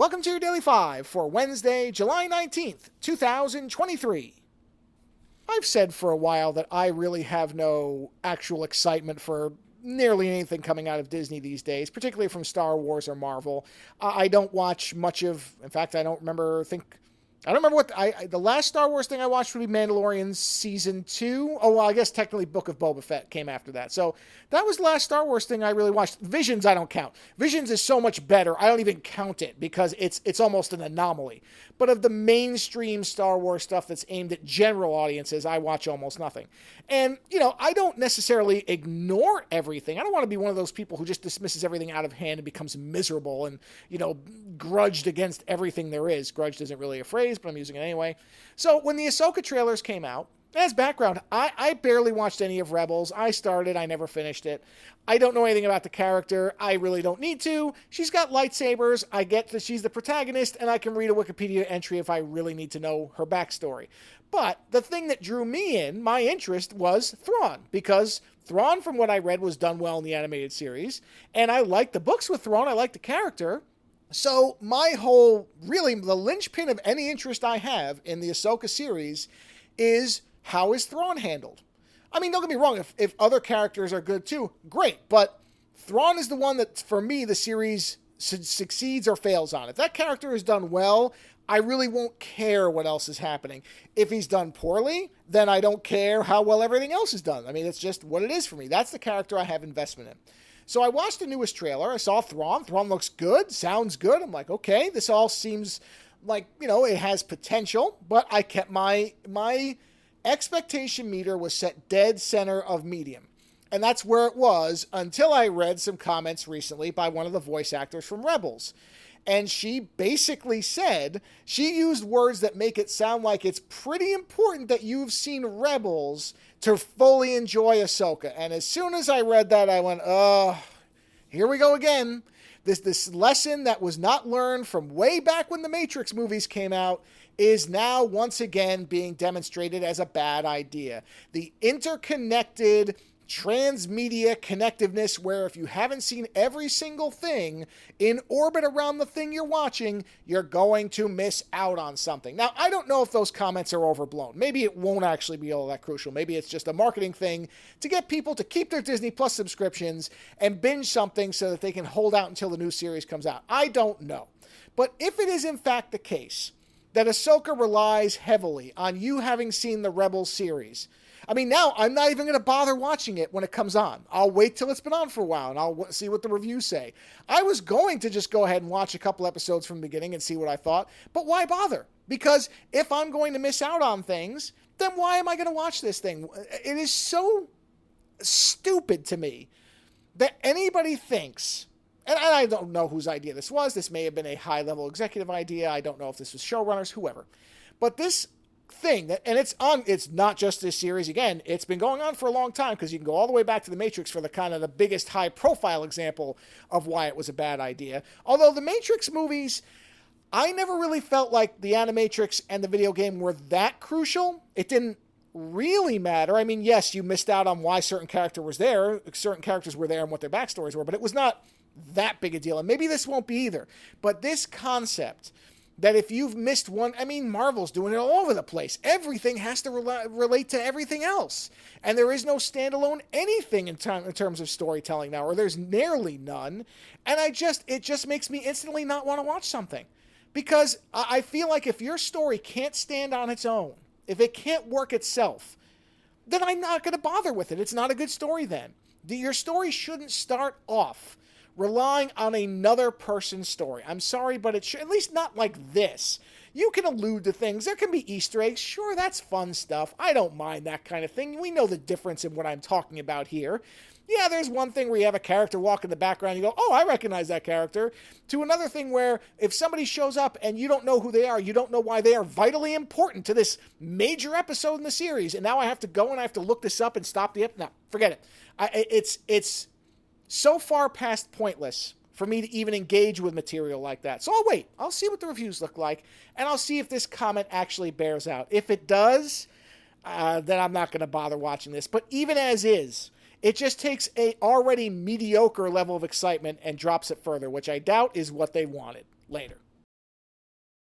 Welcome to your Daily 5 for Wednesday, July 19th, 2023. I've said for a while that I really have no actual excitement for nearly anything coming out of Disney these days, particularly from Star Wars or Marvel. I don't watch much of, in fact, I don't remember what, the last Star Wars thing I watched would be Mandalorian Season 2. Oh, well, I guess technically Book of Boba Fett came after that. So that was the last Star Wars thing I really watched. Visions, I don't count. Visions is so much better, I don't even count it because it's almost an anomaly. But of the mainstream Star Wars stuff that's aimed at general audiences, I watch almost nothing. And, I don't necessarily ignore everything. I don't want to be one of those people who just dismisses everything out of hand and becomes miserable and, grudged against everything there is. Grudged isn't really a phrase, but I'm using it anyway. So when the Ahsoka trailers came out, as background, I barely watched any of Rebels. I started, I never finished it. I don't know anything about the character. I really don't need to. She's got lightsabers. I get that she's the protagonist, and I can read a Wikipedia entry if I really need to know her backstory. But the thing that drew me in, my interest, was Thrawn, because Thrawn, from what I read, was done well in the animated series, and I liked the books with Thrawn. I liked the character. So the linchpin of any interest I have in the Ahsoka series is how is Thrawn handled? I mean, don't get me wrong, if other characters are good too, great, but Thrawn is the one that, for me, the series succeeds or fails on. If that character is done well, I really won't care what else is happening. If he's done poorly, then I don't care how well everything else is done. I mean, it's just what it is for me. That's the character I have investment in. So I watched the newest trailer. I saw Thrawn. Thrawn looks good, sounds good. I'm like, okay, this all seems like, it has potential, but I kept my expectation meter was set dead center of medium. And that's where it was until I read some comments recently by one of the voice actors from Rebels. And she basically said, she used words that make it sound like it's pretty important that you've seen Rebels to fully enjoy Ahsoka. And as soon as I read that, I went, here we go again. This lesson that was not learned from way back when the Matrix movies came out is now once again being demonstrated as a bad idea. The interconnected transmedia connectiveness, where if you haven't seen every single thing in orbit around the thing you're watching, you're going to miss out on something. Now, I don't know if those comments are overblown. Maybe it won't actually be all that crucial. Maybe it's just a marketing thing to get people to keep their Disney Plus subscriptions and binge something so that they can hold out until the new series comes out. I don't know. But if it is in fact the case that Ahsoka relies heavily on you having seen the Rebels series, I mean, now I'm not even going to bother watching it when it comes on. I'll wait till it's been on for a while and I'll see what the reviews say. I was going to just go ahead and watch a couple episodes from the beginning and see what I thought, but why bother? Because if I'm going to miss out on things, then why am I going to watch this thing? It is so stupid to me that anybody thinks, and I don't know whose idea this was. This may have been a high-level executive idea. I don't know if this was showrunners, whoever. But this thing, it's not just this series. Again, it's been going on for a long time because you can go all the way back to the Matrix for the biggest high-profile example of why it was a bad idea. Although the Matrix movies, I never really felt like the Animatrix and the video game were that crucial. It didn't really matter. I mean, yes, you missed out on why certain characters were there and what their backstories were, but it was not that big a deal. And maybe this won't be either. But this concept that if you've missed one, I mean, Marvel's doing it all over the place. Everything has to relate to everything else. And there is no standalone anything in terms of storytelling now, or there's nearly none. And it just makes me instantly not want to watch something. Because I feel like if your story can't stand on its own, if it can't work itself, then I'm not going to bother with it. It's not a good story then. Your story shouldn't start off relying on another person's story. I'm sorry, but it should, at least not like this. You can allude to things. There can be Easter eggs. Sure, that's fun stuff. I don't mind that kind of thing. We know the difference in what I'm talking about here. Yeah, there's one thing where you have a character walk in the background, you go, oh, I recognize that character, to another thing where if somebody shows up and you don't know who they are, you don't know why they are vitally important to this major episode in the series, and now I have to go and I have to look this up and stop the episode. No, forget it. It's so far past pointless for me to even engage with material like that. So I'll wait. I'll see what the reviews look like, and I'll see if this comment actually bears out. If it does, then I'm not going to bother watching this. But even as is, it just takes a already mediocre level of excitement and drops it further, which I doubt is what they wanted. Later.